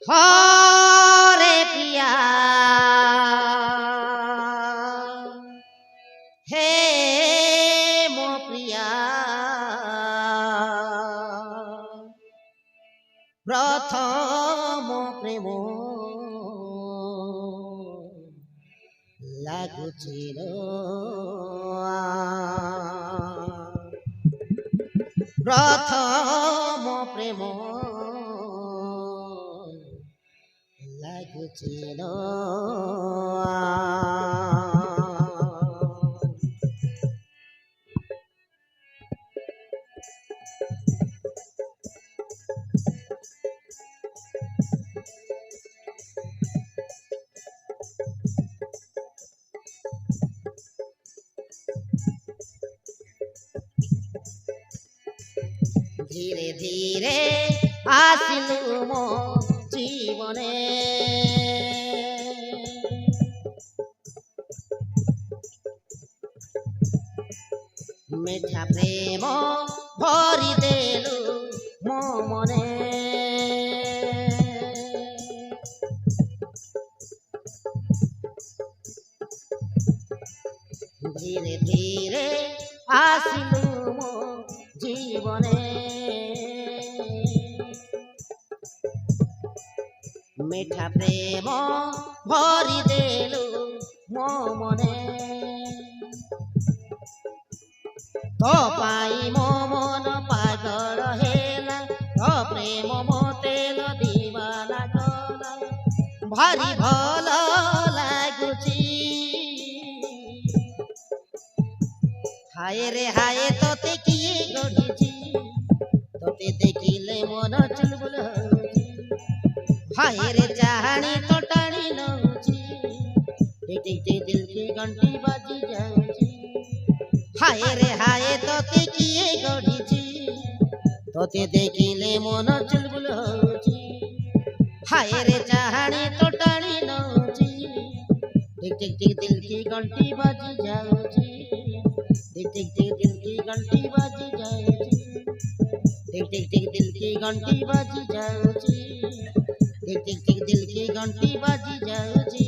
হরে প্রিয়া হে মো প্রিয়া প্রথম প্রেম লাগুছিল প্রথম প্রেম লাগুছিল ধীরে ধীরে আসিলু মো জীবনে মিঠা প্রেম ভরি দেলু মো মনে ধীরে ধীরে আসিলু মো জীবনে মিঠা প্রেম ভরি দেলু মো মনে তো পাই মো মন পাগল হেলা তো প্রেম মতে দিবানা গলা ভারি ভাল লাগুছি হায় রে হায় তোতে কিয়ে গড়িছি তোতে দেখিলে মন চুলবুল হଉଛି हाय रे चाहनी तो टाणी नौची टिक टिक टिक दिल की घंटी बाजी जाऊची हाय रे हाय तोते किए गढ़ीची तोते देखिले मन चुलबुल होची हाय रे चाहनी तो टाणी नौची टिक टिक टिक दिल की घंटी बाजी जाऊची टिक टिक टिक दिल की घंटी बाजी जाऊची टिक टिक टिक दिल की घंटी बाजी जाऊची टिक टिक टिक दिल की घंटी बाजी जाऊची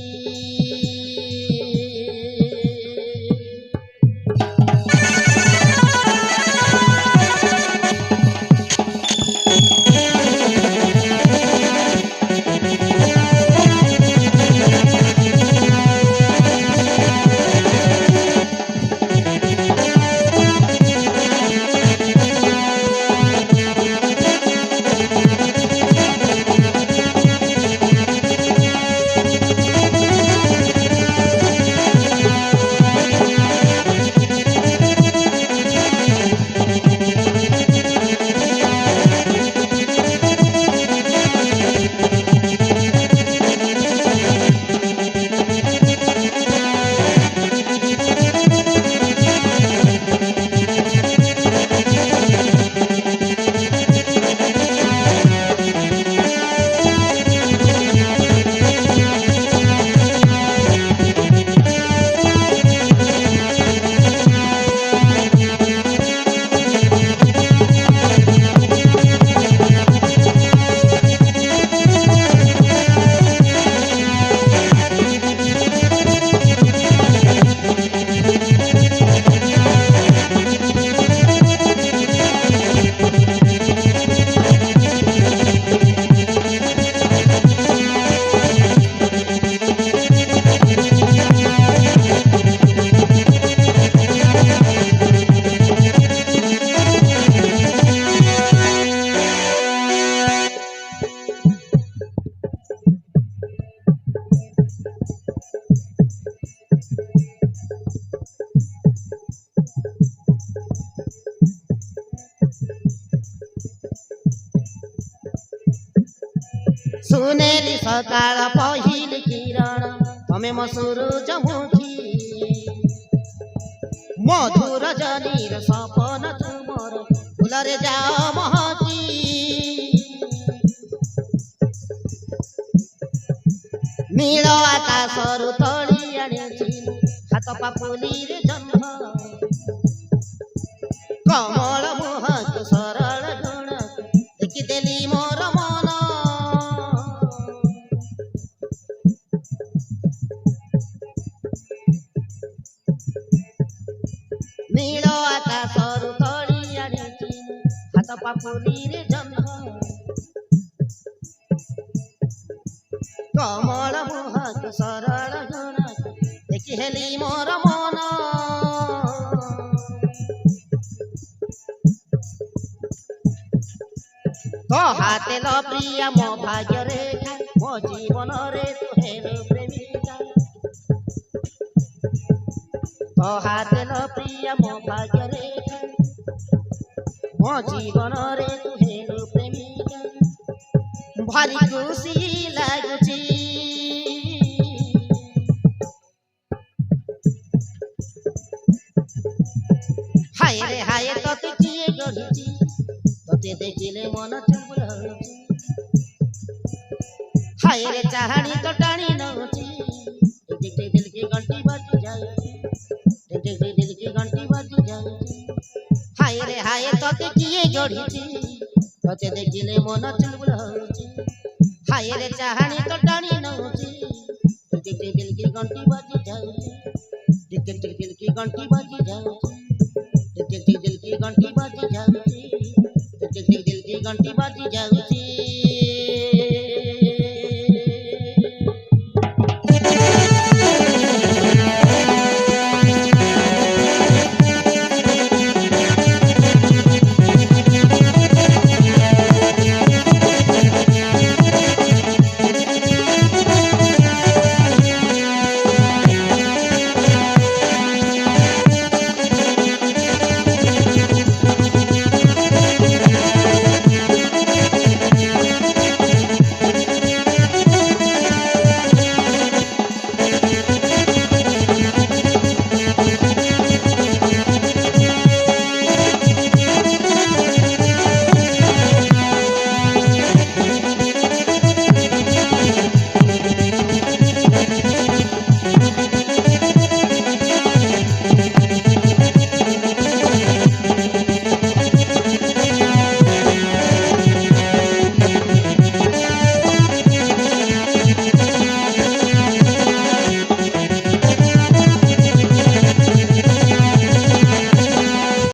सुनेली सकाळ पहिली किरण तमे म सूरजमुखी मधुर जनीर सपन तुमर फुलरे जाओ महकी नील आकाशरु तोड़ी आनिछि हाथ पापुलीर जन्म कमल मुहक सरल गुण देखिदेली मोर मन ନୀଳ ଆକାଶରୁ ତଳି ଆଣିଛି ହାତ ପାପୁଲିରେ ଜହ୍ନ କମଳ ମୁହଁକୁ ସରଳ ଗୁଣକୁ ଦେଖି ହେଲି ମୋର ମନ तो हाथे लो प्रिया मो भाग्य रेखा मो जीवन रे तू हेलो प्रेमिका तो हाथे लो प्रिया मो भाग्य रेखा मो जीवन रे तू हेलो प्रेमिका भारी खुशी लागुची हाय रे हाय तोते किए गढ़िची तोते देखिले मन चुलबुल होची हाय रे चाहनी तो टाणी नउची टिक टिक दिल की घंटी बज जाउची टिक टिक दिल की घंटी बज जाउची हाय रे हाय तोते किए गढ़िची तोते देखिले मन चुलबुल होची हाय रे चाहनी तो टाणी नउची टिक टिक दिल की घंटी बज जाउची टिक टिक दिल की घंटी बज जाउची टिक टिक दिल की घंटी बज जाउची टिक टिक दिल की घंटी बज जाउची